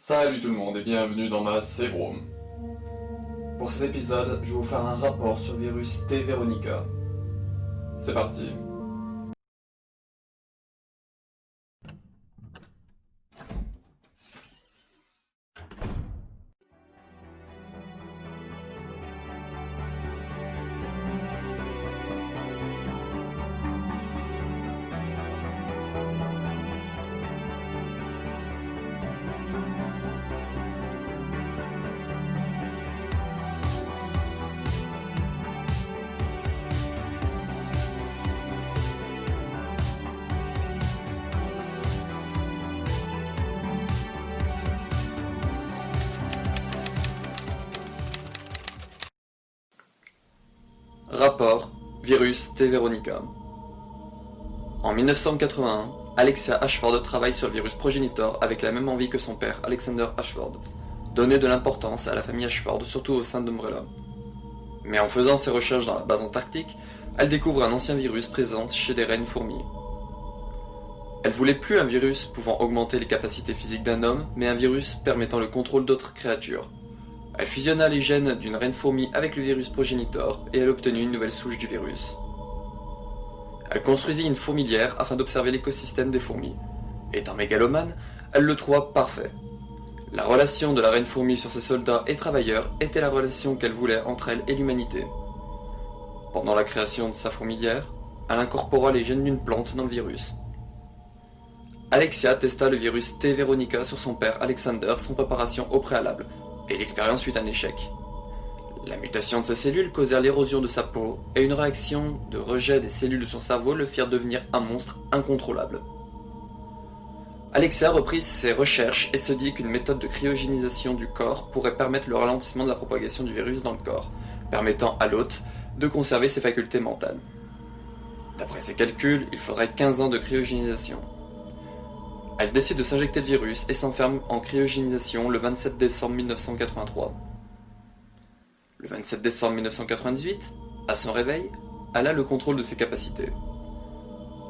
Salut tout le monde et bienvenue dans ma Sérum. Pour cet épisode, je vais vous faire un rapport sur le virus T. Veronica. C'est parti. Rapport virus T. Veronica. En 1981, Alexia Ashford travaille sur le virus progenitor avec la même envie que son père Alexander Ashford, donner de l'importance à la famille Ashford, surtout au sein d'Umbrella. Mais en faisant ses recherches dans la base antarctique, elle découvre un ancien virus présent chez des reines fourmis. Elle voulait plus un virus pouvant augmenter les capacités physiques d'un homme, mais un virus permettant le contrôle d'autres créatures. Elle fusionna les gènes d'une reine fourmi avec le virus progenitor et elle obtenut une nouvelle souche du virus. Elle construisit une fourmilière afin d'observer l'écosystème des fourmis. Étant mégalomane, elle le trouva parfait. La relation de la reine fourmi sur ses soldats et travailleurs était la relation qu'elle voulait entre elle et l'humanité. Pendant la création de sa fourmilière, elle incorpora les gènes d'une plante dans le virus. Alexia testa le virus T. Veronica sur son père Alexander sans préparation au préalable, et l'expérience fut un échec. La mutation de ses cellules causèrent l'érosion de sa peau, et une réaction de rejet des cellules de son cerveau le firent devenir un monstre incontrôlable. Alexia reprit ses recherches et se dit qu'une méthode de cryogénisation du corps pourrait permettre le ralentissement de la propagation du virus dans le corps, permettant à l'hôte de conserver ses facultés mentales. D'après ses calculs, il faudrait 15 ans de cryogénisation. Elle décide de s'injecter le virus et s'enferme en cryogénisation le 27 décembre 1983. Le 27 décembre 1998, à son réveil, elle a le contrôle de ses capacités.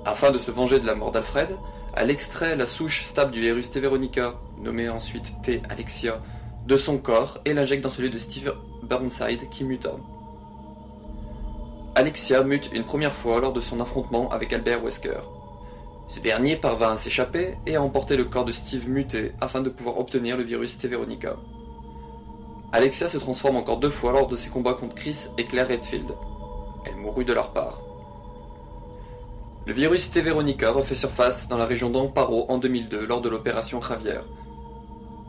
Afin de se venger de la mort d'Alfred, elle extrait la souche stable du virus T. Veronica, nommée ensuite T. Alexia, de son corps et l'injecte dans celui de Steve Burnside qui muta. Alexia mute une première fois lors de son affrontement avec Albert Wesker. Ce dernier parvint à s'échapper et à emporter le corps de Steve muté afin de pouvoir obtenir le virus T. Veronica. Alexia se transforme encore 2 fois lors de ses combats contre Chris et Claire Redfield. Elle mourut de leur part. Le virus T. Veronica refait surface dans la région d'Amparo en 2002 lors de l'opération Javier.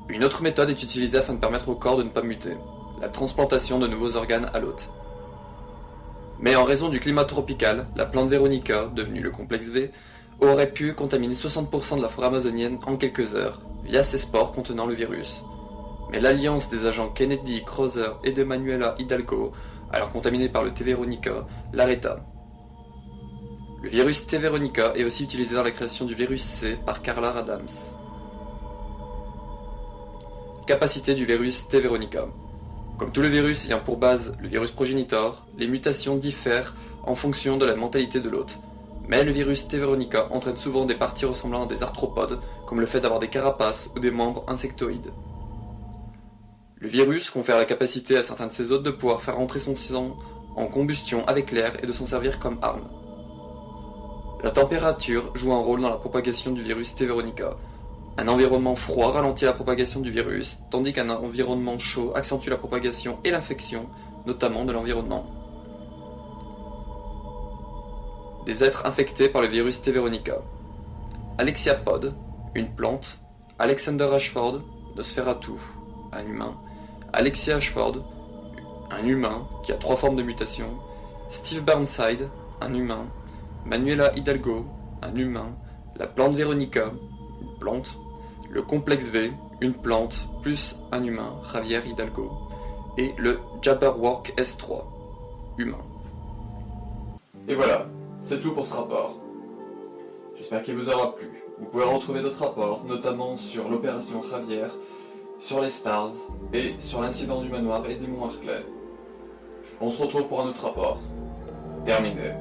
Une autre méthode est utilisée afin de permettre au corps de ne pas muter, la transplantation de nouveaux organes à l'hôte. Mais en raison du climat tropical, la plante Veronica, devenue le complexe V, aurait pu contaminer 60% de la forêt amazonienne en quelques heures, via ses spores contenant le virus. Mais l'alliance des agents Kennedy, Krauser et de Manuela Hidalgo, alors contaminés par le T. Veronica, l'arrêta. Le virus T. Veronica est aussi utilisé dans la création du virus C par Carla Adams. Capacité du virus T. Veronica. Comme tous les virus ayant pour base le virus progenitor, les mutations diffèrent en fonction de la mentalité de l'hôte. Mais le virus T. Veronica entraîne souvent des parties ressemblant à des arthropodes, comme le fait d'avoir des carapaces ou des membres insectoïdes. Le virus confère la capacité à certains de ses hôtes de pouvoir faire rentrer son sang en combustion avec l'air et de s'en servir comme arme. La température joue un rôle dans la propagation du virus T. Veronica. Un environnement froid ralentit la propagation du virus, tandis qu'un environnement chaud accentue la propagation et l'infection, notamment de l'environnement. Des êtres infectés par le virus T. Veronica. Alexia Pod, une plante. Alexander Ashford, Nosferatu, un humain. Alexia Ashford, un humain qui a 3 formes de mutation. Steve Burnside, un humain. Manuela Hidalgo, un humain. La plante Veronica, une plante. Le complexe V, une plante, plus un humain, Javier Hidalgo. Et le Jabberwock S3, humain. Et voilà. C'est tout pour ce rapport. J'espère qu'il vous aura plu. Vous pouvez retrouver d'autres rapports, notamment sur l'opération Javier, sur les Stars et sur l'incident du manoir et des monts Harclay. On se retrouve pour un autre rapport. Terminé.